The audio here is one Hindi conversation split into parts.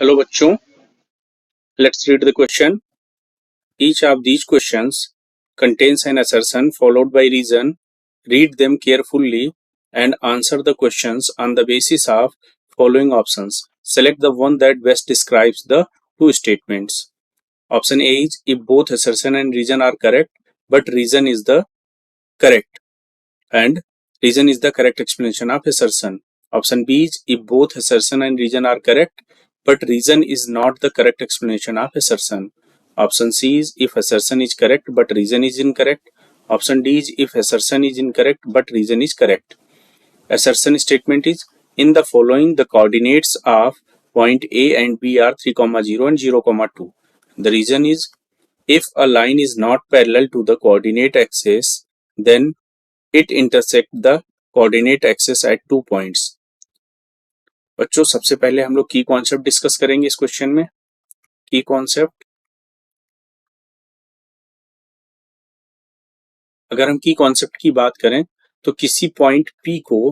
हेलो बच्चों, let's read the question. Each of these questions contains an assertion followed by reason. Read them carefully and answer the questions on the basis of following options. Select the one that best describes the two statements. Option A is if both assertion and reason are correct, but reason is the correct and reason is the correct explanation of assertion. Option B is if both assertion and reason are correct, but reason is not the correct explanation of assertion. Option C is if assertion is correct but reason is incorrect. Option D is if assertion is incorrect but reason is correct. Assertion statement is in the following the coordinates of point A and B are 3, 0 and 0, 2. The reason is if a line is not parallel to the coordinate axis, then it intersect the coordinate axis at 2 points. बच्चों सबसे पहले हम लोग की कॉन्सेप्ट डिस्कस करेंगे इस क्वेश्चन में. की कॉन्सेप्ट, अगर हम की कॉन्सेप्ट की बात करें तो किसी पॉइंट P को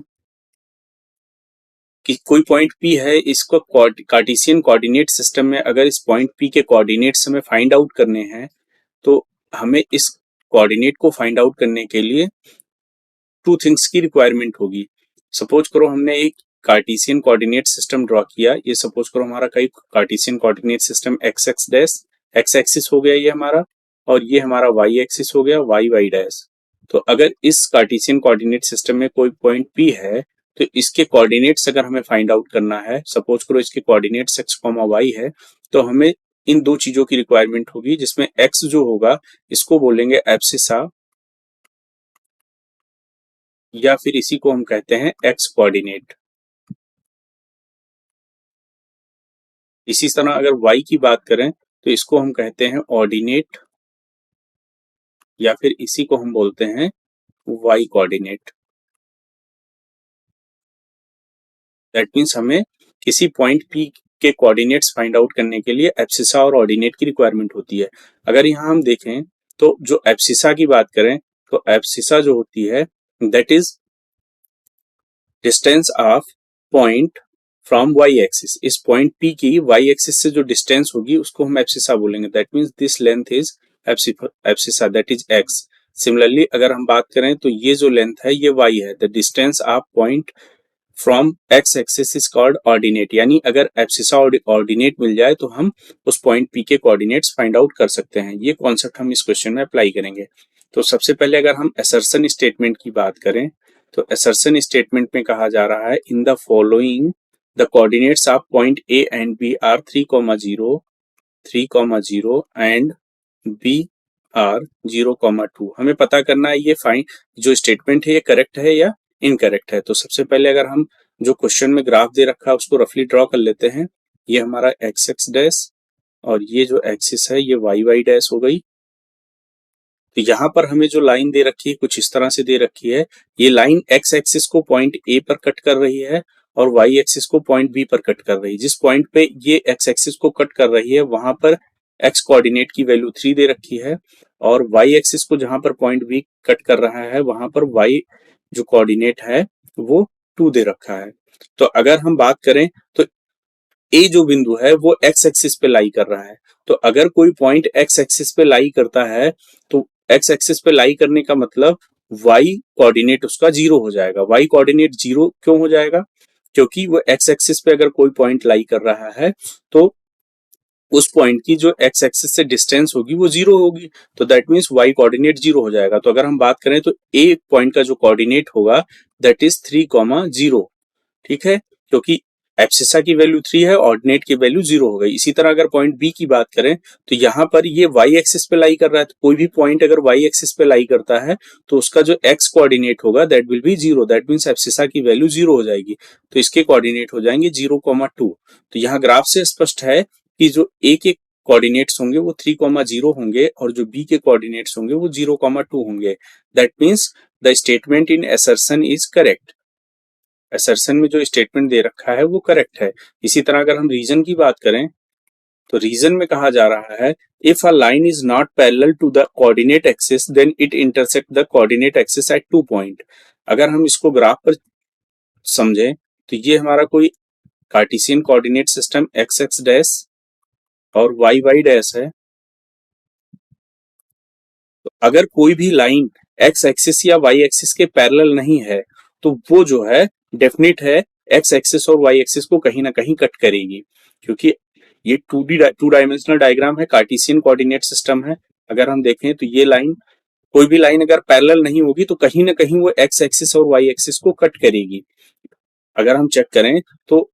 कोई पॉइंट P है, इसको कार्टेशियन कोऑर्डिनेट सिस्टम में अगर इस पॉइंट P के कोऑर्डिनेट्स हमें फाइंड आउट करने हैं तो हमें इस कोऑर्डिनेट को फाइंड आउट करने के लिए टू थिंग्स की रिक्वायरमेंट होगी. सपोज करो हमने एक कार्टेशियन कोऑर्डिनेट सिस्टम ड्रॉ किया. ये सपोज करो हमारा कई Cartesian coordinate system x x dash x axis हो गया ये हमारा, और ये हमारा वाई एक्सिस हो गया वाई वाई डैश. तो अगर इस कार्टेशियन कोऑर्डिनेट सिस्टम में कोई पॉइंट P है तो इसके कोऑर्डिनेट्स अगर हमें फाइंड आउट करना है, सपोज करो इसके कोऑर्डिनेट्स x, y है, तो हमें इन दो चीजों की रिक्वायरमेंट होगी, जिसमें x जो होगा इसको बोलेंगे एब्सिसा या फिर इसी को हम कहते हैं x कोऑर्डिनेट. इसी तरह अगर y की बात करें तो इसको हम कहते हैं ऑर्डिनेट या फिर इसी को हम बोलते हैं y कोऑर्डिनेट. दैट मीन्स हमें किसी पॉइंट P के कोऑर्डिनेट्स फाइंड आउट करने के लिए एब्सिसा और ऑर्डिनेट की रिक्वायरमेंट होती है. अगर यहाँ हम देखें तो जो एब्सिसा की बात करें तो एब्सिसा जो होती है that is distance of point from y axis. इस पॉइंट P की y एक्सिस से जो डिस्टेंस होगी उसको हम एब्सिसा बोलेंगे. That means this length is abscissa that is x. Similarly अगर हम बात करें तो ये जो लेंथ है ये y है. The distance of point from x axis is called ordinate. यानी अगर एब्सिसा ऑर्डिनेट मिल जाए तो हम उस पॉइंट P के कोऑर्डिनेट्स फाइंड आउट कर सकते हैं. ये कॉन्सेप्ट हम इस क्वेश्चन में अप्लाई करेंगे. तो सबसे पहले अगर हम असर्शन स्टेटमेंट की बात करें तो असर्शन स्टेटमेंट में कहा जा रहा है in the following the coordinates of point A and B are 3, 0 and B are 0, 2. हमें पता करना है ये फाइंड जो स्टेटमेंट है ये करेक्ट है या इनकरेक्ट है. तो सबसे पहले अगर हम जो क्वेश्चन में ग्राफ दे रखा है उसको रफली ड्रॉ कर लेते हैं. ये हमारा एक्स एक्स डैश और ये जो एक्सिस है ये वाई वाई डैश हो गई. तो यहाँ पर हमें जो लाइन दे रखी है कुछ इस तरह से दे रखी है. ये लाइन एक्स एक्सिस को पॉइंट A पर कट कर रही है और वाई एक्सिस को पॉइंट B पर कट कर रही है. जिस पॉइंट पे ये एक्स एक्सिस को कट कर रही है वहां पर एक्स कोऑर्डिनेट की वैल्यू 3 दे रखी है और वाई एक्सिस को जहां पर पॉइंट B कट कर रहा है वहां पर वाई जो कोऑर्डिनेट है वो 2 दे रखा है. तो अगर हम बात करें तो A जो बिंदु है वो एक्स एक्सिस पे लाई कर रहा है. तो अगर कोई पॉइंट एक्स एक्सिस पे लाई करता है तो एक्स एक्सिस पे लाई करने का मतलब y कोऑर्डिनेट उसका 0 हो जाएगा. y कोऑर्डिनेट 0 क्यों हो जाएगा? क्योंकि वो एक्स एक्सिस पे अगर कोई पॉइंट लाई कर रहा है तो उस पॉइंट की जो एक्स एक्सिस से डिस्टेंस होगी वो 0 होगी. तो दैट मीन्स y कोऑर्डिनेट 0 हो जाएगा. तो अगर हम बात करें तो A पॉइंट का जो कोऑर्डिनेट होगा दैट इज 3, 0. ठीक है, क्योंकि एब्सिसा की वैल्यू 3 है, ऑर्डिनेट की वैल्यू 0 हो गई. इसी तरह अगर पॉइंट B की बात करें तो यहाँ पर ये y एक्सिस पे लाई कर रहा है. तो कोई भी पॉइंट अगर y एक्सिस पे लाई करता है तो उसका जो x कोऑर्डिनेट होगा that will be 0. That means abscissa की वैल्यू 0 हो जाएगी. तो इसके कोऑर्डिनेट हो जाएंगे 0, 2. तो यहाँ ग्राफ से स्पष्ट है कि जो A के कोऑर्डिनेट्स होंगे वो 3, 0 होंगे और जो B के कोऑर्डिनेट्स होंगे वो 0, 2 होंगे. That means the statement in assertion is correct. Assertion में जो स्टेटमेंट दे रखा है वो करेक्ट है. इसी तरह अगर हम रीजन की बात करें तो रीजन में कहा जा रहा है if a line is not parallel to the coordinate axis then it intersect the coordinate axis at 2 point. अगर हम इसको ग्राफ पर समझें तो ये हमारा कोई Cartesian coordinate system x x dash और वाई वाई डैश है, तो अगर कोई भी लाइन एक्स एक्सिस या वाई एक्सिस के पैरेलल नहीं है तो वो जो है डेफिनेट है एक्स एक्सिस और वाई एक्सिस को कहीं ना कहीं कट करेगी, क्योंकि ये टू डायमेंशनल डायग्राम है, कार्टेशियन कोऑर्डिनेट सिस्टम है। अगर हम देखें तो ये लाइन, कोई भी लाइन अगर पैरेलल नहीं होगी तो कहीं ना कहीं वो एक्स एक्सिस और वाई एक्सिस को कट करेगी। अगर हम चेक करें तो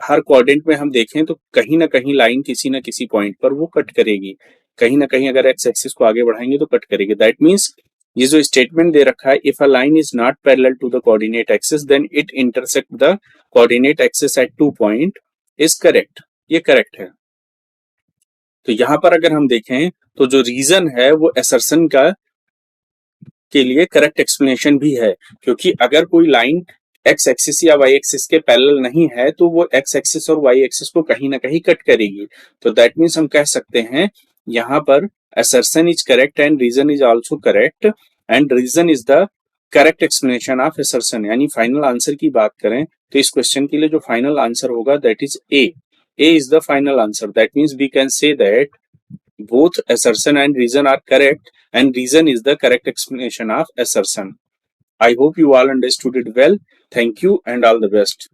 हर क्वाड्रेंट में हम देखें तो कहीं ना कहीं लाइन किसी ना किसी पॉइंट पर वो कट करेगी, कहीं ना कहीं अगर एक्स एक्सिस को आगे बढ़ाएंगे तो कट करेगी। दैट मीन्स ये जो स्टेटमेंट दे रखा है, if a line is not parallel to the coordinate axis then it intersect the coordinate axis at 2 point is correct, ये करेक्ट है। तो यहां पर अगर हम देखें तो जो रीजन है वो असर्शन का के लिए करेक्ट एक्सप्लेनेशन भी है, क्योंकि अगर कोई लाइन एक्स एक्सिस या वाई एक्सिस के पैरेलल नहीं है तो वो एक्स एक्सिस और वाई एक्सिस को कहीं ना कहीं कट करेगी। तो दैट मीन्स हम कह सकते हैं यहाँ पर assertion is correct and reason is also correct and reason is the correct explanation of assertion। यानी फाइनल आंसर की बात करें तो इस क्वेश्चन के लिए जो फाइनल आंसर होगा that is A is the final answer. That means we can say that both assertion and reason are correct and reason is the correct explanation of assertion. I hope you all understood it well. Thank you and all the best.